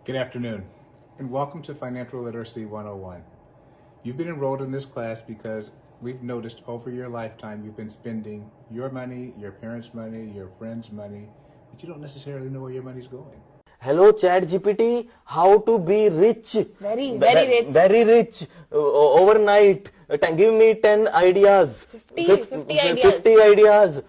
Good afternoon, and welcome to Financial Literacy 101. You've been enrolled in this class because we've noticed over your lifetime you've been spending your money, your parents' money, your friends' money, but you don't necessarily know where your money's going. Hello ChatGPT, how to be rich? Very rich. Very rich. Overnight. Give me 10 ideas. 50 ideas. 50 ideas.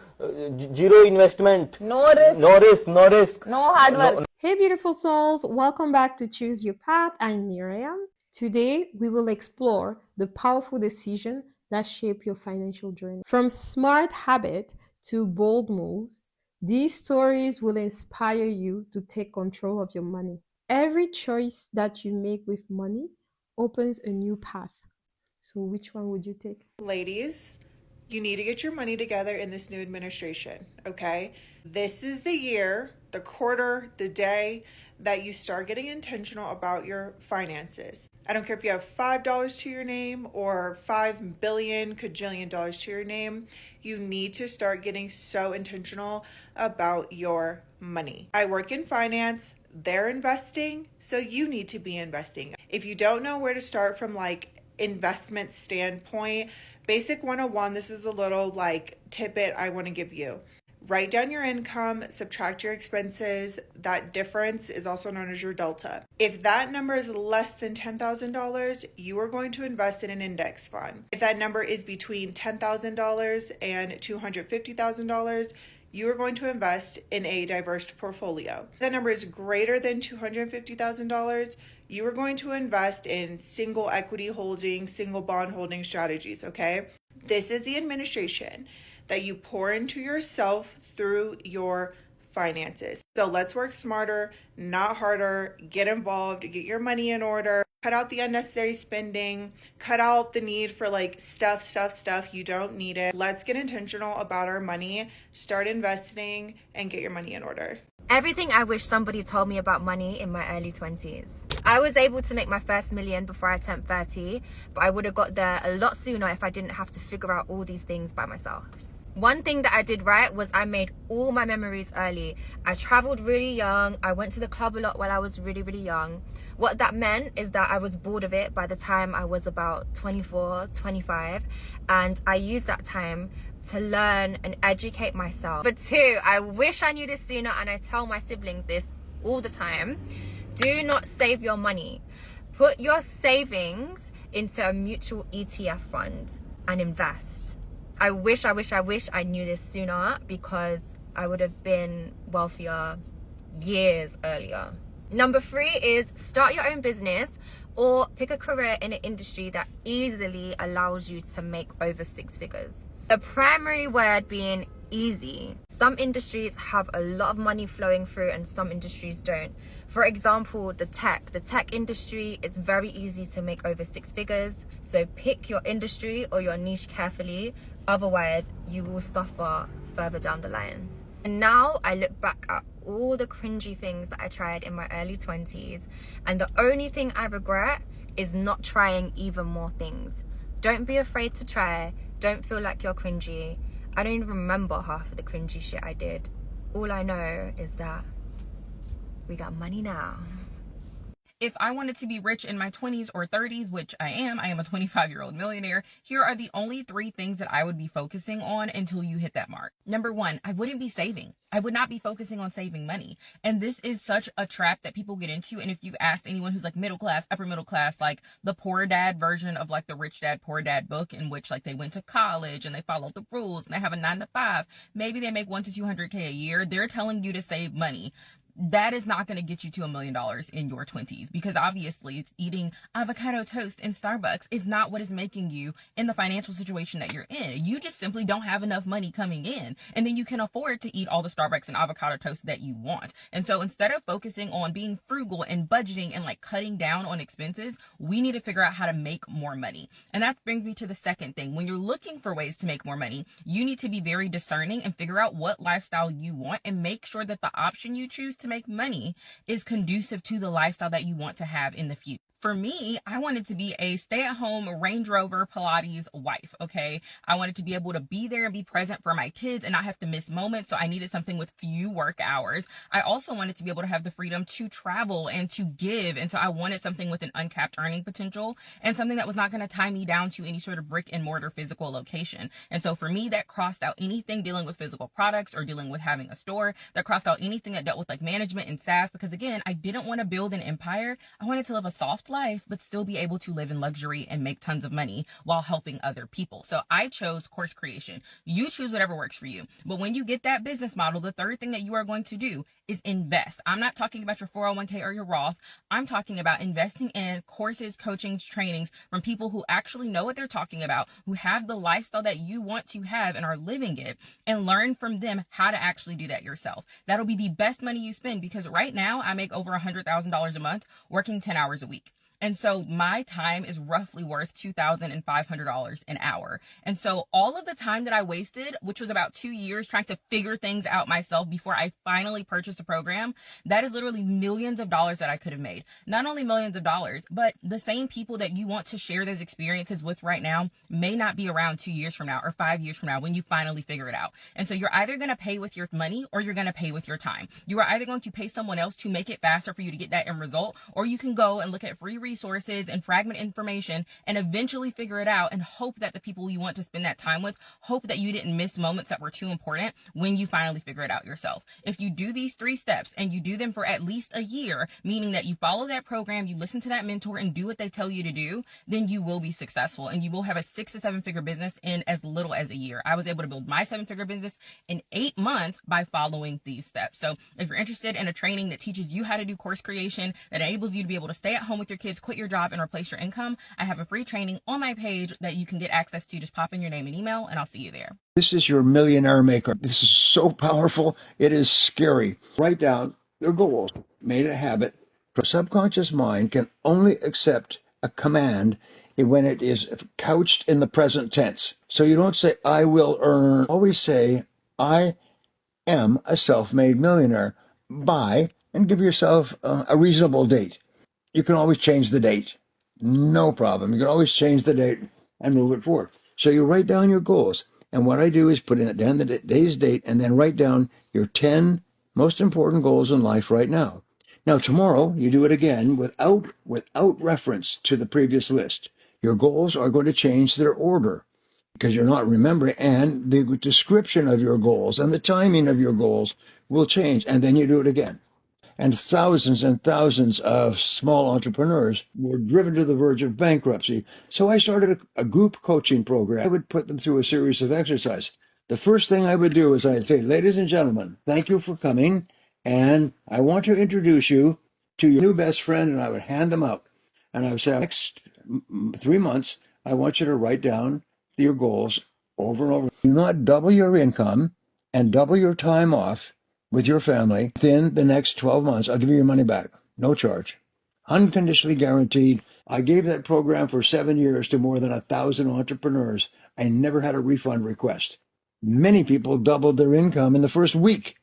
Zero investment. No risk. No risk. No hard work. Hey beautiful souls, welcome back to Choose Your Path. I'm Miriam. Today we will explore the powerful decisions that shape your financial journey. From smart habit to bold moves, these stories will inspire you to take control of your money. Every choice that you make with money opens a new path. So which one would you take? Ladies, you need to get your money together in this new administration, okay? This is the year, the quarter, the day that you start getting intentional about your finances. I don't care if you have $5 to your name or 5 billion cajillion dollars to your name. You need to start getting so intentional about your money. I work in finance. They're investing, so you need to be investing. If you don't know where to start from investment standpoint, basic 101, this is a little tidbit I want to give you. Write down your income, subtract your expenses. That difference is also known as your delta. If that number is less than $10,000, you are going to invest in an index fund. If that number is between $10,000 and $250,000, you are going to invest in a diverse portfolio. If that number is greater than $250,000, you are going to invest in single equity holding, single bond holding strategies, okay? This is the administration that you pour into yourself through your finances. So let's work smarter, not harder. Get involved, get your money in order. Cut out the unnecessary spending. Cut out the need for stuff. You don't need it. Let's get intentional about our money. Start investing and get your money in order. Everything I wish somebody told me about money in my early 20s. I was able to make my first million before I turned 30, but I would have got there a lot sooner if I didn't have to figure out all these things by myself. One thing that I did right was I made all my memories early. I traveled really young. I went to the club a lot while I was really, really young. What that meant is that I was bored of it by the time I was about 24, 25. And I used that time to learn and educate myself. But two, I wish I knew this sooner, and I tell my siblings this all the time. Do not save your money. Put your savings into a mutual ETF fund and invest. I wish I knew this sooner, because I would have been wealthier years earlier. Number 3 is start your own business or pick a career in an industry that easily allows you to make over 6 figures. The primary word being easy. Some industries have a lot of money flowing through and some industries don't. For example, the tech industry is very easy to make over 6 figures. So pick your industry or your niche carefully. Otherwise, you will suffer further down the line. And now I look back at all the cringy things that I tried in my early 20s, and the only thing I regret is not trying even more things. Don't be afraid to try. Don't feel like you're cringy. I don't even remember half of the cringy shit I did. All I know is that we got money now. If I wanted to be rich in my 20s or 30s, which I am a 25-year-old millionaire, here are the only 3 things that I would be focusing on until you hit that mark. Number 1, I wouldn't be saving. I would not be focusing on saving money. And this is such a trap that people get into. And if you've asked anyone who's middle class, upper middle class, the poor dad version of the Rich Dad, Poor Dad book, in which they went to college and they followed the rules and they have a 9 to 5, maybe they make $100 to $200K a year. They're telling you to save money. That is not going to get you to $1 million in your 20s, because obviously it's eating avocado toast in Starbucks is not what is making you in the financial situation that you're in. You just simply don't have enough money coming in, and then you can afford to eat all the Starbucks and avocado toast that you want. And so instead of focusing on being frugal and budgeting and cutting down on expenses, we need to figure out how to make more money. And that brings me to the second thing. When you're looking for ways to make more money, you need to be very discerning and figure out what lifestyle you want, and make sure that the option you choose to make money is conducive to the lifestyle that you want to have in the future. For me, I wanted to be a stay-at-home Range Rover Pilates wife, okay? I wanted to be able to be there and be present for my kids and not have to miss moments, so I needed something with few work hours. I also wanted to be able to have the freedom to travel and to give, and so I wanted something with an uncapped earning potential and something that was not going to tie me down to any sort of brick and mortar physical location. And so for me, that crossed out anything dealing with physical products or dealing with having a store. That crossed out anything that dealt with like management and staff, because again, I didn't want to build an empire. I wanted to live a soft life, but still be able to live in luxury and make tons of money while helping other people. So I chose course creation. You choose whatever works for you. But when you get that business model, the third thing that you are going to do is invest. I'm not talking about your 401k or your Roth. I'm talking about investing in courses, coachings, trainings from people who actually know what they're talking about, who have the lifestyle that you want to have and are living it, and learn from them how to actually do that yourself. That'll be the best money you spend, because right now I make over $100,000 a month working 10 hours a week. And so my time is roughly worth $2,500 an hour. And so all of the time that I wasted, which was about 2 years trying to figure things out myself before I finally purchased a program, that is literally millions of dollars that I could have made. Not only millions of dollars, but the same people that you want to share those experiences with right now may not be around 2 years from now or 5 years from now when you finally figure it out. And so you're either going to pay with your money or you're going to pay with your time. You are either going to pay someone else to make it faster for you to get that end result, or you can go and look at free resources and fragment information and eventually figure it out and hope that the people you want to spend that time with, hope that you didn't miss moments that were too important when you finally figure it out yourself. If you do these 3 steps and you do them for at least a year, meaning that you follow that program, you listen to that mentor and do what they tell you to do, then you will be successful and you will have a 6 to 7 figure business in as little as a year. I was able to build my 7-figure business in 8 months by following these steps. So if you're interested in a training that teaches you how to do course creation, that enables you to be able to stay at home with your kids, quit your job, and replace your income, I have a free training on my page that you can get access to. Just pop in your name and email and I'll see you there. This is your millionaire maker. This is so powerful. It is scary. Write down your goals. Made a habit. The subconscious mind can only accept a command when it is couched in the present tense. So you don't say, I will earn. Always say, I am a self-made millionaire by, and give yourself a reasonable date. You can always change the date. No problem. You can always change the date and move it forward. So you write down your goals. And what I do is put in down the day's date and then write down your 10 most important goals in life right now. Now, tomorrow, you do it again without reference to the previous list. Your goals are going to change their order because you're not remembering, and the description of your goals and the timing of your goals will change. And then you do it again. And thousands of small entrepreneurs were driven to the verge of bankruptcy. So I started a group coaching program. I would put them through a series of exercises. The first thing I would do is I'd say, ladies and gentlemen, thank you for coming. And I want to introduce you to your new best friend. And I would hand them out. And I would say, next 3 months, I want you to write down your goals over and over. Do not double your income and double your time off with your family within the next 12 months. I'll give you your money back. No charge. Unconditionally guaranteed. I gave that program for 7 years to more than 1,000 entrepreneurs. I never had a refund request. Many people doubled their income in the first week.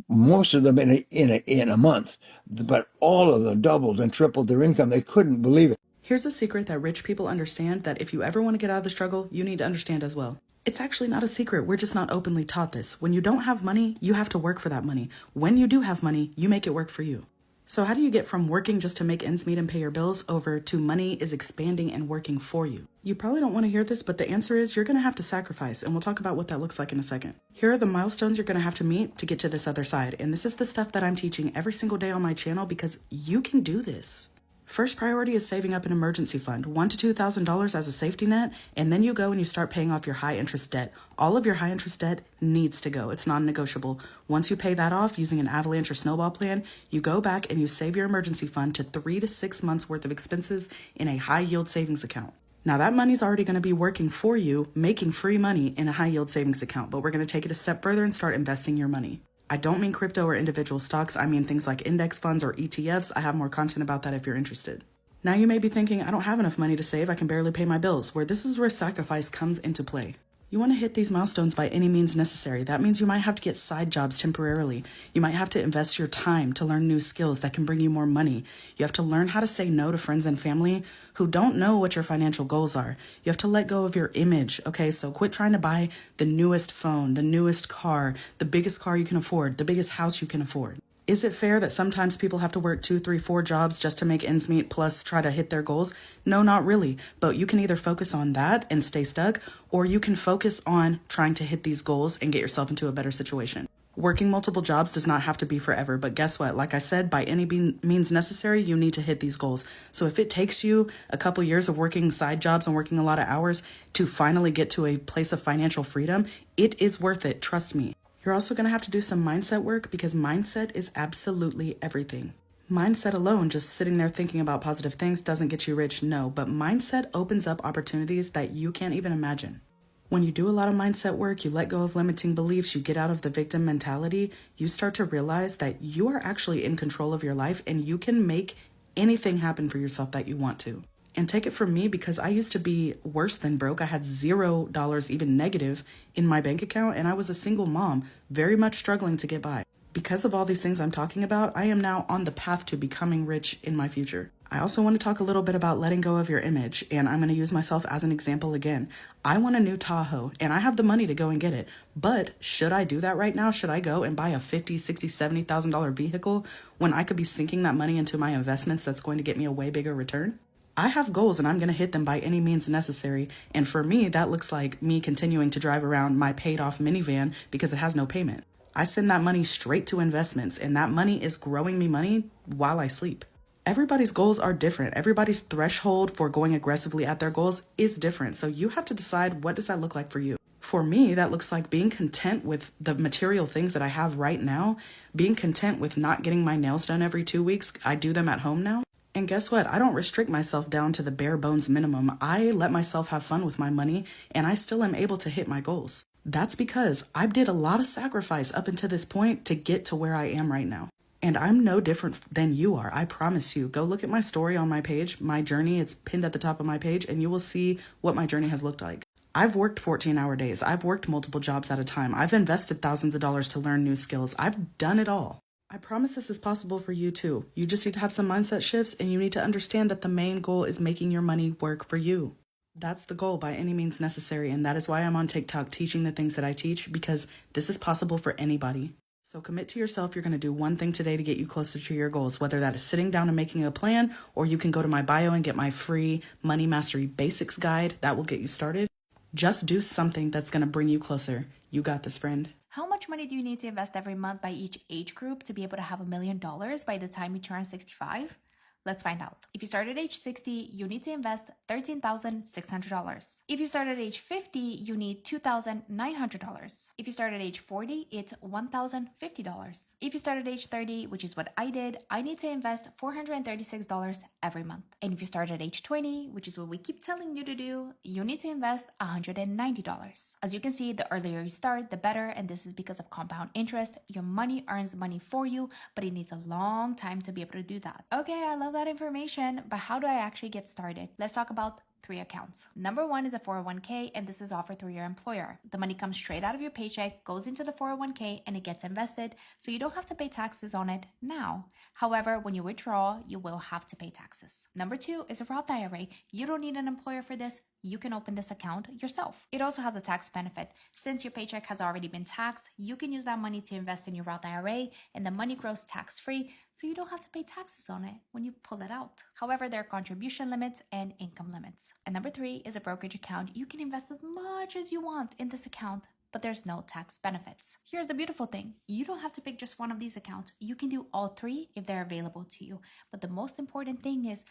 Most of them in a month. But all of them doubled and tripled their income. They couldn't believe it. Here's a secret that rich people understand that if you ever want to get out of the struggle, you need to understand as well. It's actually not a secret. We're just not openly taught this. When you don't have money, you have to work for that money. When you do have money, you make it work for you. So how do you get from working just to make ends meet and pay your bills over to money is expanding and working for you? You probably don't want to hear this, but the answer is you're going to have to sacrifice, and we'll talk about what that looks like in a second. Here are the milestones you're going to have to meet to get to this other side, and this is the stuff that I'm teaching every single day on my channel because you can do this. First priority is saving up an emergency fund, $1,000 to $2,000 as a safety net, and then you go and you start paying off your high interest debt. All of your high interest debt needs to go. It's non-negotiable. Once you pay that off using an avalanche or snowball plan, you go back and you save your emergency fund to 3 to 6 months worth of expenses in a high yield savings account. Now that money's already going to be working for you, making free money in a high yield savings account, but we're going to take it a step further and start investing your money. I don't mean crypto or individual stocks. I mean things like index funds or ETFs. I have more content about that if you're interested. Now you may be thinking, I don't have enough money to save. I can barely pay my bills. This is where sacrifice comes into play. You want to hit these milestones by any means necessary. That means you might have to get side jobs temporarily. You might have to invest your time to learn new skills that can bring you more money. You have to learn how to say no to friends and family who don't know what your financial goals are. You have to let go of your image, okay? So quit trying to buy the newest phone, the newest car, the biggest car you can afford, the biggest house you can afford. Is it fair that sometimes people have to work 2, 3, 4 jobs just to make ends meet plus try to hit their goals? No, not really. But you can either focus on that and stay stuck, or you can focus on trying to hit these goals and get yourself into a better situation. Working multiple jobs does not have to be forever, but guess what? Like I said, by any means necessary, you need to hit these goals. So if it takes you a couple years of working side jobs and working a lot of hours to finally get to a place of financial freedom, it is worth it, trust me. You're also going to have to do some mindset work because mindset is absolutely everything. Mindset alone, just sitting there thinking about positive things, doesn't get you rich, no, but mindset opens up opportunities that you can't even imagine. When you do a lot of mindset work, you let go of limiting beliefs, you get out of the victim mentality, you start to realize that you are actually in control of your life and you can make anything happen for yourself that you want to. And take it from me, because I used to be worse than broke. I had $0 even negative in my bank account, and I was a single mom, very much struggling to get by. Because of all these things I'm talking about, I am now on the path to becoming rich in my future. I also want to talk a little bit about letting go of your image, and I'm going to use myself as an example again. I want a new Tahoe, and I have the money to go and get it. But should I do that right now? Should I go and buy a $50,000, $60,000, $70,000 vehicle when I could be sinking that money into my investments that's going to get me a way bigger return? I have goals and I'm going to hit them by any means necessary. And for me, that looks like me continuing to drive around my paid off minivan because it has no payment. I send that money straight to investments, and that money is growing me money while I sleep. Everybody's goals are different. Everybody's threshold for going aggressively at their goals is different. So you have to decide, what does that look like for you? For me, that looks like being content with the material things that I have right now, being content with not getting my nails done every 2 weeks. I do them at home now. And guess what? I don't restrict myself down to the bare bones minimum. I let myself have fun with my money, and I still am able to hit my goals. That's because I did a lot of sacrifice up until this point to get to where I am right now. And I'm no different than you are. I promise you. Go look at my story on my page, my journey. It's pinned at the top of my page, and you will see what my journey has looked like. I've worked 14-hour days. I've worked multiple jobs at a time. I've invested thousands of dollars to learn new skills. I've done it all. I promise this is possible for you too. You just need to have some mindset shifts, and you need to understand that the main goal is making your money work for you. That's the goal by any means necessary, and that is why I'm on TikTok teaching the things that I teach, because this is possible for anybody. So commit to yourself. You're going to do one thing today to get you closer to your goals, whether that is sitting down and making a plan, or you can go to my bio and get my free Money Mastery Basics guide. That will get you started. Just do something that's going to bring you closer. You got this, friend. How much money do you need to invest every month by each age group to be able to have $1 million by the time you turn 65? Let's find out. If you start at age 60, you need to invest $13,600. If you start at age 50, you need $2,900. If you start at age 40, it's $1,050. If you start at age 30, which is what I did, I need to invest $436 every month. And if you start at age 20, which is what we keep telling you to do, you need to invest $190. As you can see, the earlier you start, the better, and this is because of compound interest. Your money earns money for you, but it needs a long time to be able to do that. Okay, I love that information, but how do I actually get started? Let's talk about 3 accounts. Number 1 is a 401k, and this is offered through your employer. The money comes straight out of your paycheck, goes into the 401k, and it gets invested, so you don't have to pay taxes on it now. However, when you withdraw, you will have to pay taxes. Number 2 is a Roth IRA. You don't need an employer for this. You can open this account yourself. It also has a tax benefit. Since your paycheck has already been taxed, you can use that money to invest in your Roth IRA, and the money grows tax-free, so you don't have to pay taxes on it when you pull it out. However, there are contribution limits and income limits. And number 3 is a brokerage account. You can invest as much as you want in this account, but there's no tax benefits. Here's the beautiful thing. You don't have to pick just one of these accounts. You can do all 3 if they're available to you. But the most important thing is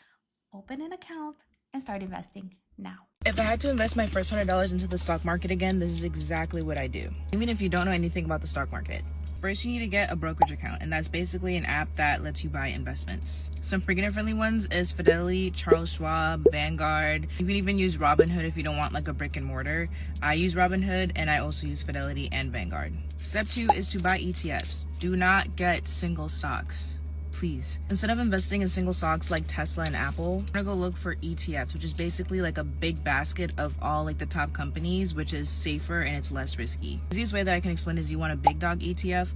open an account and start investing now. If I had to invest my first $100 into the stock market again, this is exactly what I do. Even if you don't know anything about the stock market. First, you need to get a brokerage account, and that's basically an app that lets you buy investments. Some beginner-friendly ones is Fidelity, Charles Schwab, Vanguard. You can even use Robinhood if you don't want like a brick and mortar. I use Robinhood, and I also use Fidelity and Vanguard. Step 2 is to buy ETFs. Do not get single stocks. please. Instead of investing in single stocks like Tesla and Apple, I'm gonna go look for ETFs, which is basically like a big basket of all like the top companies, which is safer and it's less risky. The easiest way that I can explain is you want a big dog ETF,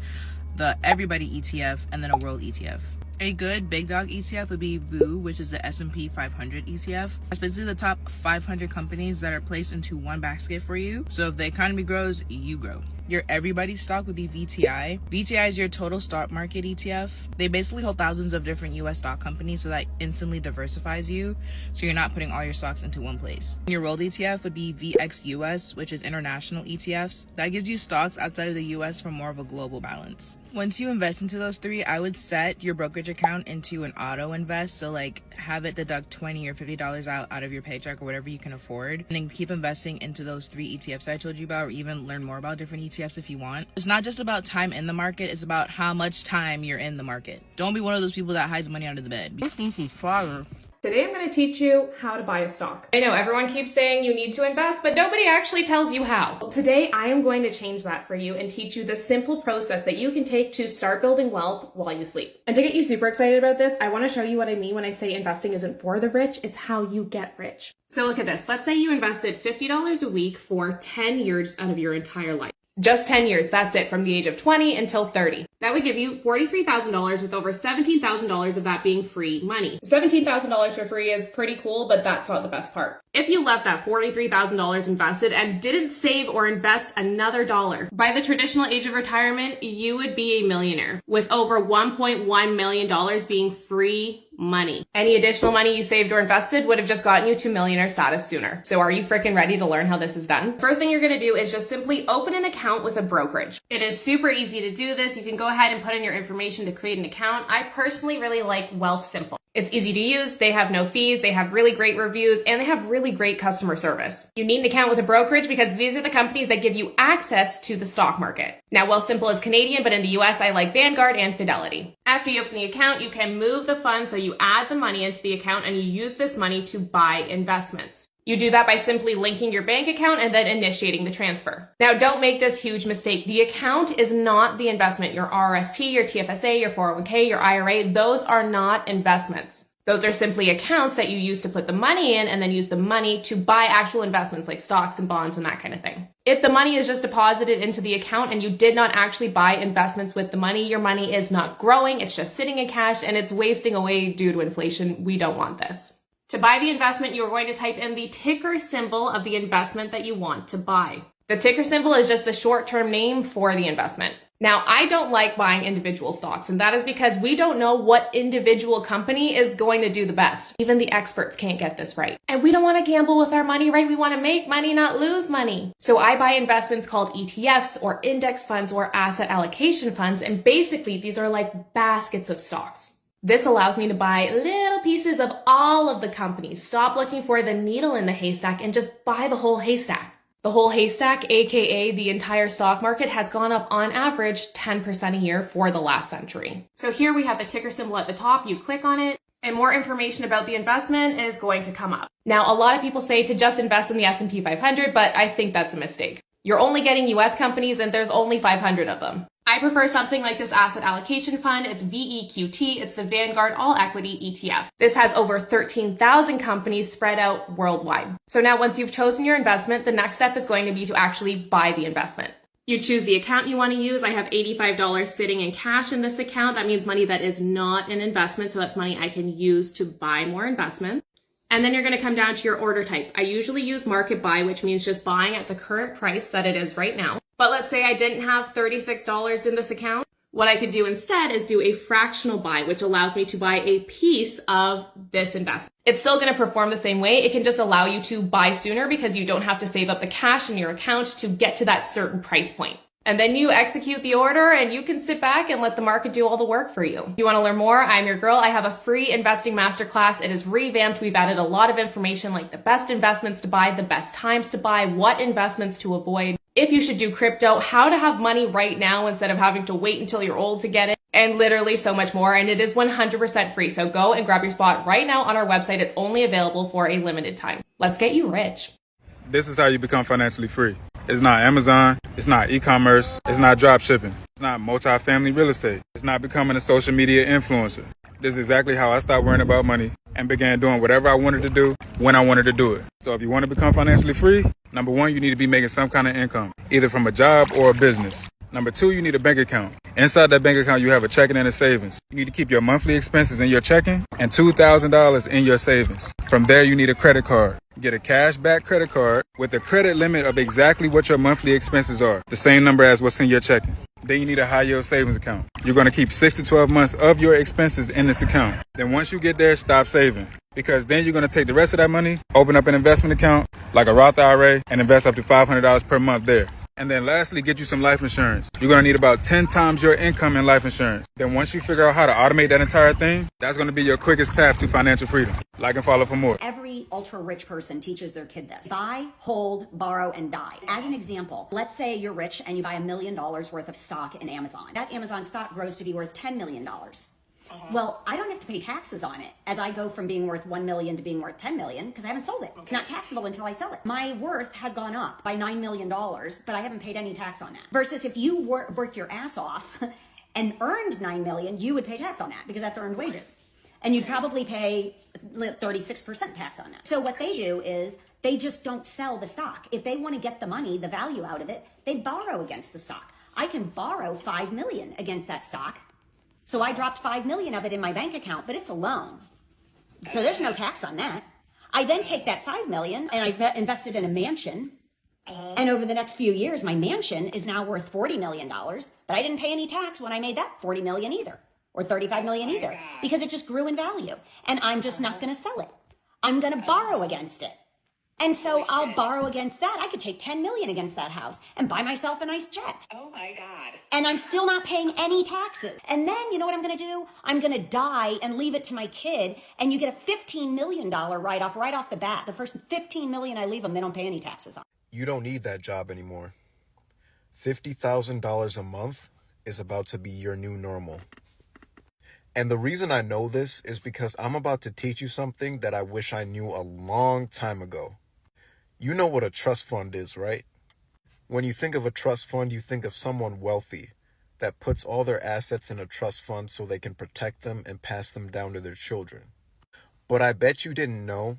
the everybody ETF, and then a world ETF. A good big dog ETF would be VU, which is the S&P 500 ETF. That's basically the top 500 companies that are placed into one basket for you. So if the economy grows, you grow. Your everybody stock would be VTI. VTI is your total stock market ETF. They basically hold thousands of different US stock companies, so that instantly diversifies you, so you're not putting all your stocks into one place. Your world ETF would be VXUS, which is international ETFs. That gives you stocks outside of the US for more of a global balance. Once you invest into those three, I would set your brokerage account into an auto invest. So like have it deduct $20 or $50 out of your paycheck or whatever you can afford. And then keep investing into those three ETFs I told you about, or even learn more about different ETFs if you want. It's not just about time in the market, it's about how much time you're in the market. Don't be one of those people that hides money under the bed. Fire. Today I'm going to teach you how to buy a stock. I know everyone keeps saying you need to invest, but nobody actually tells you how. Today I am going to change that for you and teach you the simple process that you can take to start building wealth while you sleep. And to get you super excited about this, I want to show you what I mean when I say investing isn't for the rich, it's how you get rich. So look at this. Let's say you invested $50 a week for 10 years out of your entire life. Just 10 years, that's it, from the age of 20 until 30. That would give you $43,000 with over $17,000 of that being free money. $17,000 for free is pretty cool, but that's not the best part. If you left that $43,000 invested and didn't save or invest another dollar, by the traditional age of retirement, you would be a millionaire with over $1.1 million being free money. Any additional money you saved or invested would have just gotten you to millionaire status sooner. So are you freaking ready to learn how this is done? First thing you're gonna do is just simply open an account with a brokerage. It is super easy to do this. You can go ahead and put in your information to create an account. I personally really like Wealthsimple. It's easy to use, they have no fees, they have really great reviews, and they have really great customer service. You need an account with a brokerage because these are the companies that give you access to the stock market. Now, Wealthsimple is Canadian, but in the US, I like Vanguard and Fidelity. After you open the account, you can move the funds, so you add the money into the account and you use this money to buy investments. You do that by simply linking your bank account and then initiating the transfer. Now, don't make this huge mistake. The account is not the investment. Your RRSP, your TFSA, your 401k, your IRA, those are not investments. Those are simply accounts that you use to put the money in and then use the money to buy actual investments like stocks and bonds and that kind of thing. If the money is just deposited into the account and you did not actually buy investments with the money, your money is not growing, it's just sitting in cash and it's wasting away due to inflation. We don't want this. To buy the investment, you are going to type in the ticker symbol of the investment that you want to buy. The ticker symbol is just the short-term name for the investment. Now, I don't like buying individual stocks, and that is because we don't know what individual company is going to do the best. Even the experts can't get this right. And we don't want to gamble with our money, right? We want to make money, not lose money. So I buy investments called ETFs or index funds or asset allocation funds, and basically these are like baskets of stocks. This allows me to buy little pieces of all of the companies. Stop looking for the needle in the haystack and just buy the whole haystack. The whole haystack, aka the entire stock market, has gone up on average 10% a year for the last century. So here we have the ticker symbol at the top. You click on it and more information about the investment is going to come up. Now, a lot of people say to just invest in the S&P 500, but I think that's a mistake. You're only getting US companies and there's only 500 of them. I prefer something like this asset allocation fund. It's VEQT. It's the Vanguard All Equity ETF. This has over 13,000 companies spread out worldwide. So now once you've chosen your investment, the next step is going to be to actually buy the investment. You choose the account you want to use. I have $85 sitting in cash in this account. That means money that is not an investment. So that's money I can use to buy more investments. And then you're going to come down to your order type. I usually use market buy, which means just buying at the current price that it is right now. But let's say I didn't have $36 in this account. What I could do instead is do a fractional buy, which allows me to buy a piece of this investment. It's still going to perform the same way. It can just allow you to buy sooner because you don't have to save up the cash in your account to get to that certain price point. And then you execute the order and you can sit back and let the market do all the work for you. If you want to learn more, I'm your girl. I have a free investing masterclass. It is revamped. We've added a lot of information like the best investments to buy, the best times to buy, what investments to avoid, if you should do crypto, how to have money right now instead of having to wait until you're old to get it, and literally so much more. And it is 100% free. So go and grab your spot right now on our website. It's only available for a limited time. Let's get you rich. This is how you become financially free. It's not Amazon. It's not e-commerce. It's not drop shipping. It's not multi-family real estate. It's not becoming a social media influencer. This is exactly how I stopped worrying about money and began doing whatever I wanted to do when I wanted to do it. So if you want to become financially free, number one, you need to be making some kind of income, either from a job or a business. Number two, you need a bank account. Inside that bank account, you have a checking and a savings. You need to keep your monthly expenses in your checking and $2,000 in your savings. From there, you need a credit card. Get a cash back credit card with a credit limit of exactly what your monthly expenses are, the same number as what's in your checking. Then you need a high yield savings account. You're going to keep 6 to 12 months of your expenses in this account. Then once you get there, stop saving. Because then you're going to take the rest of that money, open up an investment account like a Roth IRA, and invest up to $500 per month there. And then lastly, get you some life insurance. You're going to need about 10 times your income in life insurance. Then once you figure out how to automate that entire thing, that's going to be your quickest path to financial freedom. Like and follow for more. Every ultra rich person teaches their kid this. Buy, hold, borrow, and die. As an example, let's say you're rich and you buy $1 million worth of stock in Amazon. That Amazon stock grows to be worth $10 million. Well, I don't have to pay taxes on it as I go from being worth 1 million to being worth 10 million because I haven't sold it. It's not taxable until I sell it. My worth has gone up by $9 million, but I haven't paid any tax on that. Versus if you worked your ass off and earned 9 million, you would pay tax on that because that's earned wages. And you'd probably pay 36% tax on that. So what they do is they just don't sell the stock. If they want to get the money, the value out of it, they borrow against the stock. I can borrow 5 million against that stock. So I dropped 5 million of it in my bank account, but it's a loan. So there's no tax on that. I then take that 5 million and I invested in a mansion. And over the next few years, my mansion is now worth $40 million, but I didn't pay any tax when I made that 40 million either, or 35 million either, because it just grew in value. And I'm just not going to sell it. I'm going to borrow against it. And so I'll borrow against that. I could take 10 million against that house and buy myself a nice jet. Oh my God. And I'm still not paying any taxes. And then you know what I'm going to do? I'm going to die and leave it to my kid. And you get a $15 million write-off right off the bat. The first 15 million I leave them, they don't pay any taxes on. You don't need that job anymore. $50,000 a month is about to be your new normal. And the reason I know this is because I'm about to teach you something that I wish I knew a long time ago. You know what a trust fund is, right? When you think of a trust fund, you think of someone wealthy that puts all their assets in a trust fund so they can protect them and pass them down to their children. But I bet you didn't know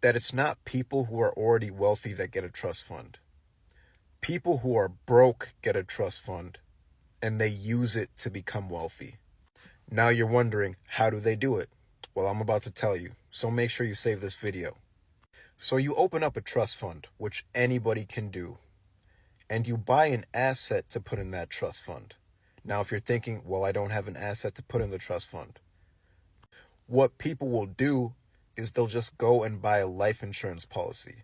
that it's not people who are already wealthy that get a trust fund. People who are broke get a trust fund, and they use it to become wealthy. Now you're wondering, how do they do it? Well, I'm about to tell you, so make sure you save this video. So you open up a trust fund, which anybody can do, and you buy an asset to put in that trust fund. Now, if you're thinking, well, I don't have an asset to put in the trust fund, what people will do is they'll just go and buy a life insurance policy.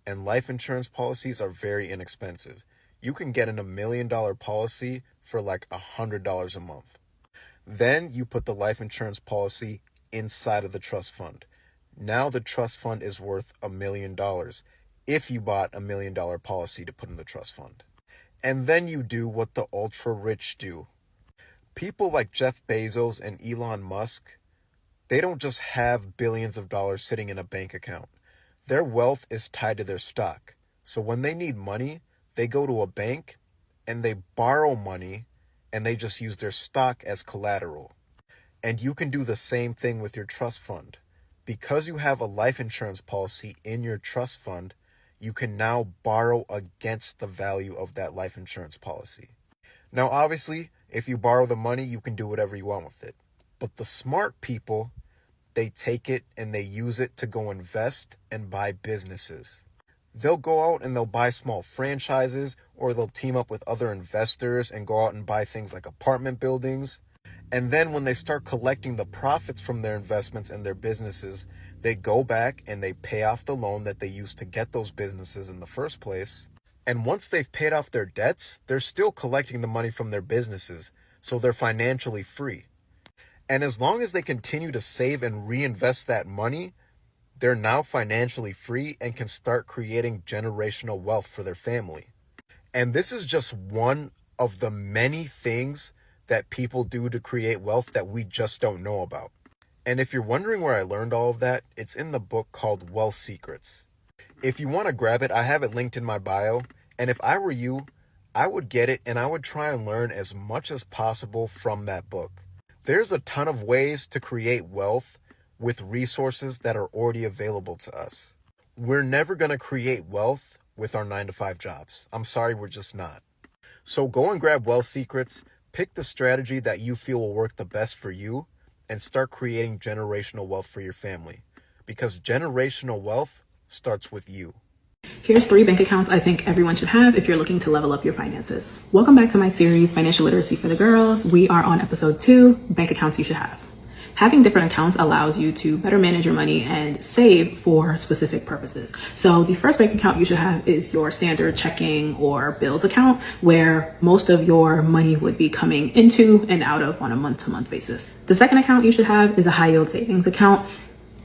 And life insurance policies are very inexpensive. You can get in $1 million policy for like $100 a month. Then you put the life insurance policy inside of the trust fund. Now the trust fund is worth $1 million if you bought $1 million policy to put in the trust fund. And then you do what the ultra rich do. People like Jeff Bezos and Elon Musk, they don't just have billions of dollars sitting in a bank account. Their wealth is tied to their stock. So when they need money, they go to a bank and they borrow money and they just use their stock as collateral. And you can do the same thing with your trust fund. Because you have a life insurance policy in your trust fund, you can now borrow against the value of that life insurance policy. Now, obviously, if you borrow the money, you can do whatever you want with it. But the smart people, they take it and they use it to go invest and buy businesses. They'll go out and they'll buy small franchises, or they'll team up with other investors and go out and buy things like apartment buildings. And then when they start collecting the profits from their investments and their businesses, they go back and they pay off the loan that they used to get those businesses in the first place. And once they've paid off their debts, they're still collecting the money from their businesses, so they're financially free. And as long as they continue to save and reinvest that money, they're now financially free and can start creating generational wealth for their family. And this is just one of the many things that people do to create wealth that we just don't know about. And if you're wondering where I learned all of that, it's in the book called Wealth Secrets. If you want to grab it, I have it linked in my bio. And if I were you, I would get it and I would try and learn as much as possible from that book. There's a ton of ways to create wealth with resources that are already available to us. We're never going to create wealth with our 9-to-5 jobs. I'm sorry, we're just not. So go and grab Wealth Secrets, pick the strategy that you feel will work the best for you, and start creating generational wealth for your family. Because generational wealth starts with you. Here's 3 bank accounts I think everyone should have if you're looking to level up your finances. Welcome back to my series, Financial Literacy for the Girls. We are on episode 2, bank accounts you should have. Having different accounts allows you to better manage your money and save for specific purposes. So the first bank account you should have is your standard checking or bills account, where most of your money would be coming into and out of on a month-to-month basis. The second account you should have is a high yield savings account.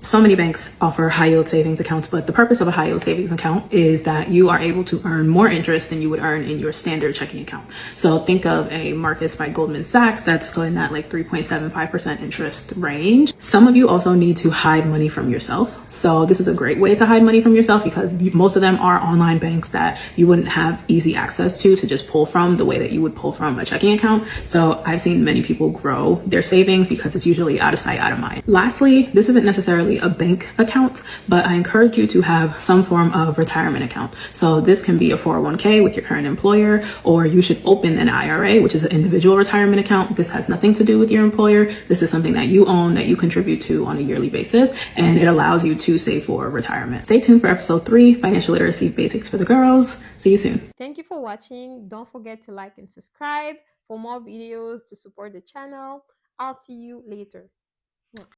So many banks offer high yield savings accounts, but the purpose of a high yield savings account is that you are able to earn more interest than you would earn in your standard checking account. So think of a Marcus by Goldman Sachs that's in that like 3.75% interest range. Some of you also need to hide money from yourself. So this is a great way to hide money from yourself because most of them are online banks that you wouldn't have easy access to just pull from the way that you would pull from a checking account. So I've seen many people grow their savings because it's usually out of sight, out of mind. Lastly, this isn't necessarily a bank account, but I encourage you to have some form of retirement account. So this can be a 401k with your current employer, or you should open an IRA, which is an individual retirement account. This has nothing to do with your employer. This is something that you own, that you contribute to on a yearly basis, and it allows you to save for retirement. Stay tuned for episode 3, Financial Literacy Basics for the Girls. See you soon. Thank you for watching. Don't forget to like and subscribe for more videos to support the channel. I'll see you later.